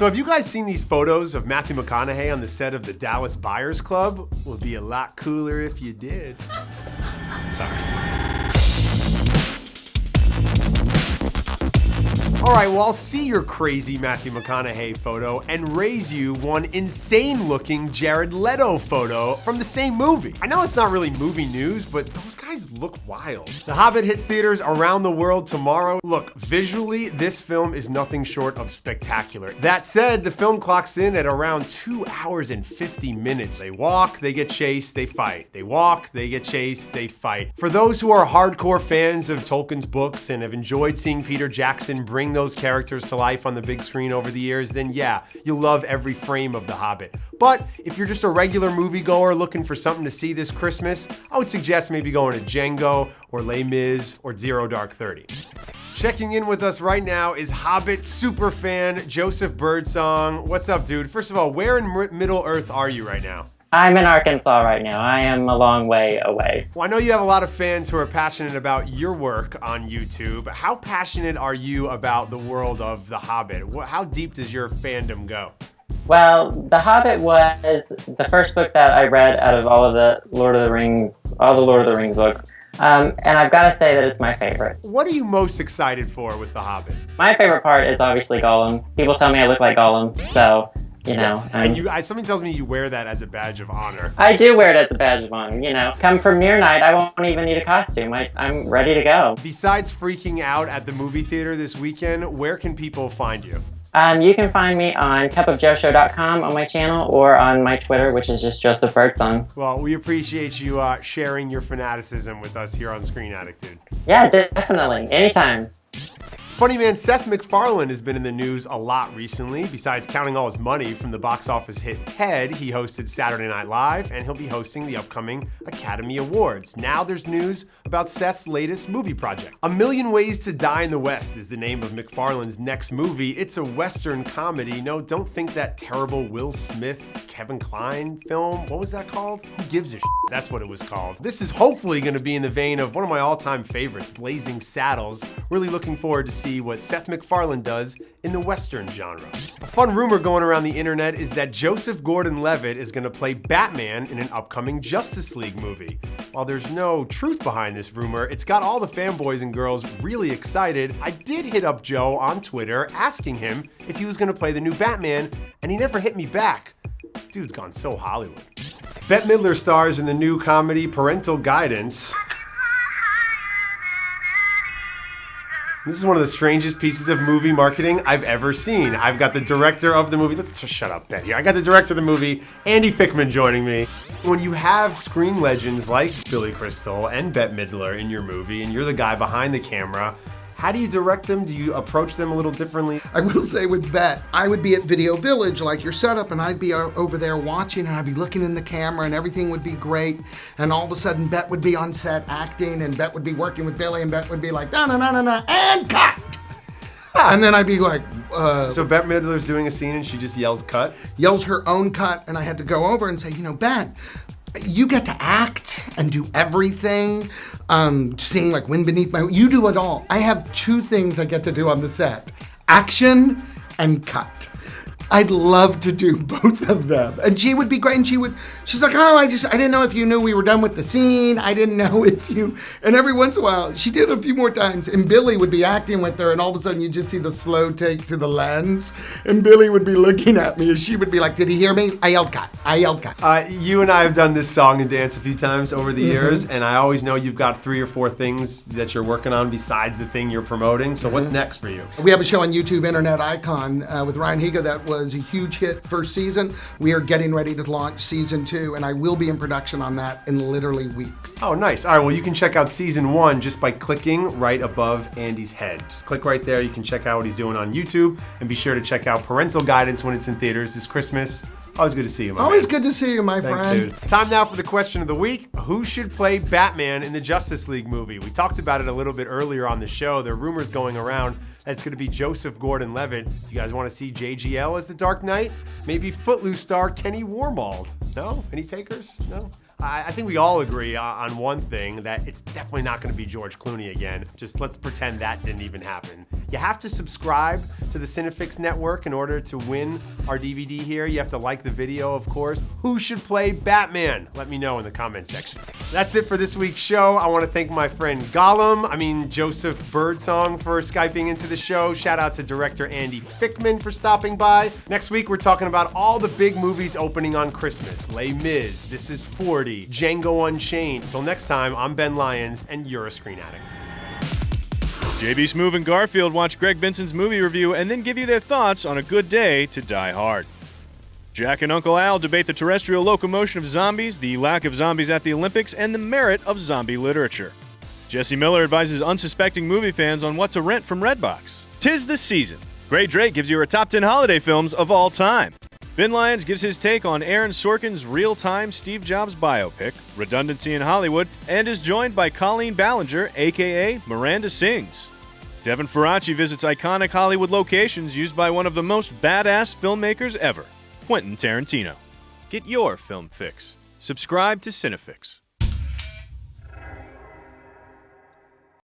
So have you guys seen these photos of Matthew McConaughey on the set of the Dallas Buyers Club? Would be a lot cooler if you did. Sorry. All right, well, I'll see your crazy Matthew McConaughey photo and raise you one insane-looking Jared Leto photo from the same movie. I know it's not really movie news, but those guys look wild. The Hobbit hits theaters around the world tomorrow. Look, visually, this film is nothing short of spectacular. That said, the film clocks in at around 2 hours and 50 minutes. They walk, they get chased, they fight. They walk, they get chased, they fight. For those who are hardcore fans of Tolkien's books and have enjoyed seeing Peter Jackson bring those characters to life on the big screen over the years, then yeah, you'll love every frame of The Hobbit. But if you're just a regular moviegoer looking for something to see this Christmas, I would suggest maybe going to Django or Les Mis or Zero Dark 30. Checking in with us right now is Hobbit superfan Joseph Birdsong. What's up, dude? First of all, where in Middle Earth are you right now? I'm in Arkansas right now. I am a long way away. Well, I know you have a lot of fans who are passionate about your work on YouTube. How passionate are you about the world of The Hobbit? How deep does your fandom go? Well, The Hobbit was the first book that I read out of all the Lord of the Rings books. And I've got to say that it's my favorite. What are you most excited for with The Hobbit? My favorite part is obviously Gollum. People tell me I look like Gollum, so... You know, something tells me you wear that as a badge of honor. I do wear it as a badge of honor, you know. Come premiere night, I won't even need a costume. I'm ready to go. Besides freaking out at the movie theater this weekend, where can people find you? You can find me on cupofjoeshow.com on my channel or on my Twitter, which is just Joseph Birdsong. Well, we appreciate you sharing your fanaticism with us here on Screen Addict, dude. Yeah, definitely. Anytime. Funny man, Seth MacFarlane has been in the news a lot recently. Besides counting all his money from the box office hit Ted, he hosted Saturday Night Live, and he'll be hosting the upcoming Academy Awards. Now there's news about Seth's latest movie project. A Million Ways to Die in the West is the name of MacFarlane's next movie. It's a Western comedy. No, don't think that terrible Will Smith, Kevin Kline film. What was that called? Who gives a shit? That's what it was called. This is hopefully going to be in the vein of one of my all-time favorites, Blazing Saddles. Really looking forward to see what Seth MacFarlane does in the Western genre. A fun rumor going around the internet is that Joseph Gordon-Levitt is going to play Batman in an upcoming Justice League movie. While there's no truth behind this rumor, it's got all the fanboys and girls really excited. I did hit up Joe on Twitter asking him if he was going to play the new Batman, and he never hit me back. Dude's gone so Hollywood. Bette Midler stars in the new comedy Parental Guidance. This is one of the strangest pieces of movie marketing I've ever seen. I've got the director of the movie, let's just shut up, Bet here. I got the director of the movie, Andy Fickman, joining me. When you have screen legends like Billy Crystal and Bette Midler in your movie, and you're the guy behind the camera, how do you direct them? Do you approach them a little differently? I will say with Bette, I would be at Video Village like your setup, and I'd be over there watching, and I'd be looking in the camera, and everything would be great. And all of a sudden, Bette would be on set acting, and Bette would be working with Billy, and Bette would be like, na-na-na-na-na, and cut! And then I'd be like, So Bette Midler's doing a scene, and she just yells cut? Yells her own cut, and I had to go over and say, you know, Bette, you get to act and do everything. Sing like Wind Beneath My Wings. You do it all. I have two things I get to do on the set. Action and cut. I'd love to do both of them. And she would be great. And she's like, oh, I didn't know if you knew we were done with the scene. I didn't know if you, and every once in a while, she did it a few more times. And Billy would be acting with her, and all of a sudden you just see the slow take to the lens. And Billy would be looking at me, and she would be like, did he hear me? I yelled cut. I yelled cut. You and I have done this song and dance a few times over the years, and I always know you've got 3 or 4 things that you're working on besides the thing you're promoting. So what's next for you? We have a show on YouTube, Internet Icon, with Ryan Higa that was a huge hit first season. We are getting ready to launch season 2, and I will be in production on that in literally weeks. Oh, nice. All right, well, you can check out season 1 just by clicking right above Andy's head. Just click right there. You can check out what he's doing on YouTube, and be sure to check out Parental Guidance when it's in theaters this Christmas. Always good to see you, my Always man. good to see you, my Thanks, friend. Dude. Time now for the question of the week. Who should play Batman in the Justice League movie? We talked about it a little bit earlier on the show. There are rumors going around that it's going to be Joseph Gordon-Levitt. If you guys want to see JGL as the Dark Knight, maybe Footloose star Kenny Wormald. No? Any takers? No? I think we all agree on one thing, that it's definitely not going to be George Clooney again. Just let's pretend that didn't even happen. You have to subscribe to the Cinefix Network in order to win our DVD here. You have to like the video, of course. Who should play Batman? Let me know in the comment section. That's it for this week's show. I want to thank my friend Joseph Birdsong for Skyping into the show. Shout out to director Andy Fickman for stopping by. Next week, we're talking about all the big movies opening on Christmas. Les Mis, This Is 40, Django Unchained. Until next time, I'm Ben Lyons, and you're a Screen Addict. JB Smoove and Garfield watch Greg Benson's movie review and then give you their thoughts on A Good Day to Die Hard. Jack and Uncle Al debate the terrestrial locomotion of zombies, the lack of zombies at the Olympics, and the merit of zombie literature. Jesse Miller advises unsuspecting movie fans on what to rent from Redbox. 'Tis the season. Gray Drake gives you her top 10 holiday films of all time. Ben Lyons gives his take on Aaron Sorkin's real-time Steve Jobs biopic, Redundancy in Hollywood, and is joined by Colleen Ballinger, a.k.a. Miranda Sings. Devin Faraci visits iconic Hollywood locations used by one of the most badass filmmakers ever, Quentin Tarantino. Get your film fix. Subscribe to Cinefix.